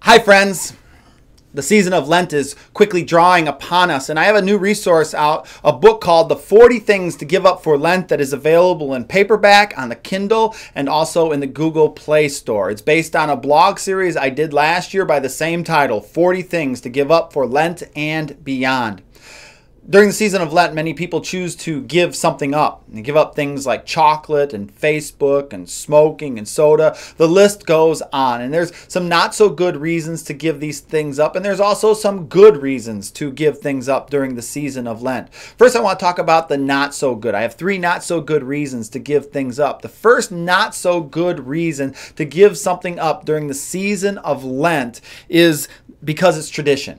Hi friends! The season of Lent is quickly drawing upon us, and I have a new resource out, a book called The 40 Things to Give Up for Lent that is available in paperback, on the Kindle, and also in the Google Play Store. It's based on a blog series I did last year by the same title, 40 Things to Give Up for Lent and Beyond. During the season of Lent, many people choose to give something up. They give up things like chocolate and Facebook and smoking and soda. The list goes on. And there's some not so good reasons to give these things up. And there's also some good reasons to give things up during the season of Lent. First, I want to talk about the not so good. I have 3 not so good reasons to give things up. The first not so good reason to give something up during the season of Lent is because it's tradition.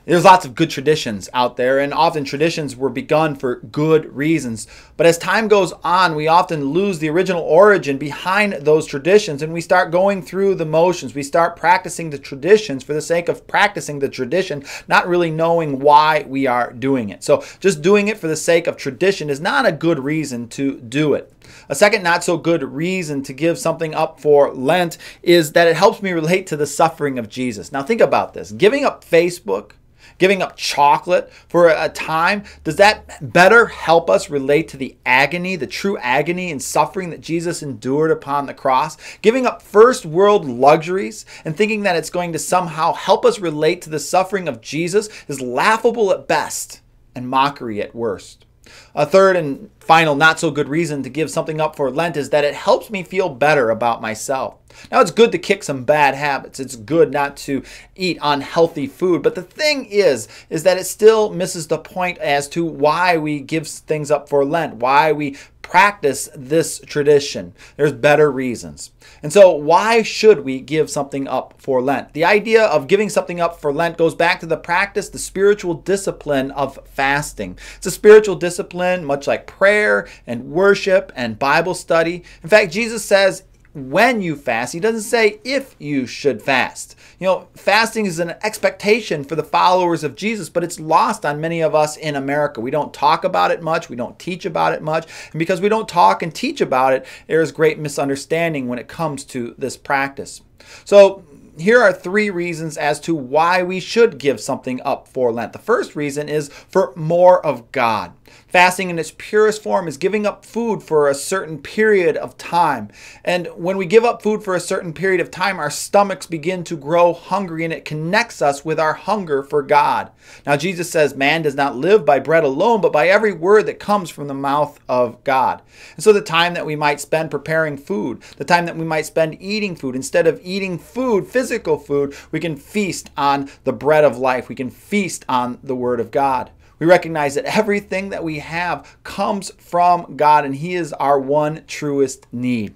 There's lots of good traditions out there, and often traditions were begun for good reasons. But as time goes on, we often lose the original origin behind those traditions, and we start going through the motions. We start practicing the traditions for the sake of practicing the tradition, not really knowing why we are doing it. So just doing it for the sake of tradition is not a good reason to do it. A second not so good reason to give something up for Lent is that it helps me relate to the suffering of Jesus. Now think about this. Giving up Facebook, giving up chocolate for a time, does that better help us relate to the agony, the true agony and suffering that Jesus endured upon the cross? Giving up first world luxuries and thinking that it's going to somehow help us relate to the suffering of Jesus is laughable at best and mockery at worst. A third and final not so good reason to give something up for Lent is that it helps me feel better about myself. Now, it's good to kick some bad habits. It's good not to eat unhealthy food. But the thing is that it still misses the point as to why we give things up for Lent, why we practice this tradition. There's better reasons. And so why should we give something up for Lent? The idea of giving something up for Lent goes back to the practice, the spiritual discipline of fasting. It's a spiritual discipline much like prayer and worship and Bible study. In fact, Jesus says when you fast. He doesn't say if you should fast. You know, fasting is an expectation for the followers of Jesus, but it's lost on many of us in America. We don't talk about it much. We don't teach about it much. And because we don't talk and teach about it, there is great misunderstanding when it comes to this practice. So here are 3 reasons as to why we should give something up for Lent. The first reason is for more of God. Fasting in its purest form is giving up food for a certain period of time. And when we give up food for a certain period of time, our stomachs begin to grow hungry, and it connects us with our hunger for God. Now, Jesus says, man does not live by bread alone, but by every word that comes from the mouth of God. And so the time that we might spend preparing food, the time that we might spend eating food, instead of eating food, physical food, we can feast on the bread of life. We can feast on the Word of God. We recognize that everything that we have comes from God, and He is our one truest need.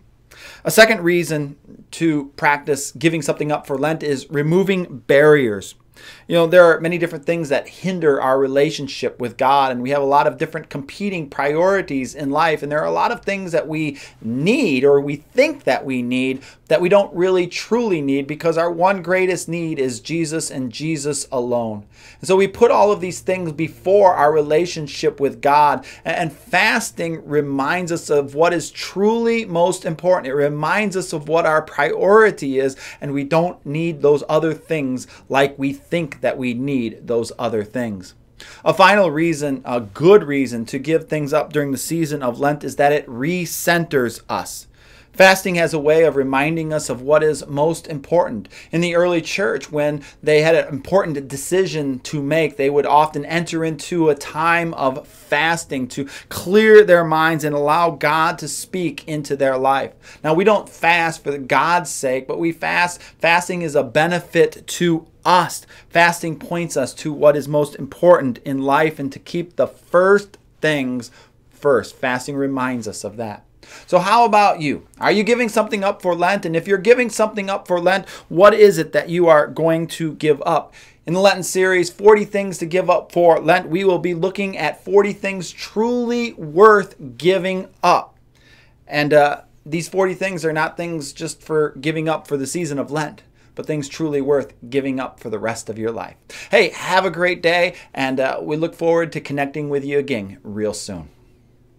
A second reason to practice giving something up for Lent is removing barriers. You know, there are many different things that hinder our relationship with God, and we have a lot of different competing priorities in life, and there are a lot of things that we need or we think that we need that we don't really truly need because our one greatest need is Jesus and Jesus alone. And so we put all of these things before our relationship with God, and fasting reminds us of what is truly most important. It reminds us of what our priority is, and we don't need those other things like we think that we need those other things. A final reason, a good reason to give things up during the season of Lent is that it recenters us. Fasting has a way of reminding us of what is most important. In the early church, when they had an important decision to make, they would often enter into a time of fasting to clear their minds and allow God to speak into their life. Now, we don't fast for God's sake, but we fast. Fasting is a benefit to us. Fasting points us to what is most important in life and to keep the first things first. Fasting reminds us of that. So how about you? Are you giving something up for Lent? And if you're giving something up for Lent, what is it that you are going to give up? In the Lenten series, 40 Things to Give Up for Lent, we will be looking at 40 things truly worth giving up. And these 40 things are not things just for giving up for the season of Lent, but things truly worth giving up for the rest of your life. Hey, have a great day, and we look forward to connecting with you again real soon.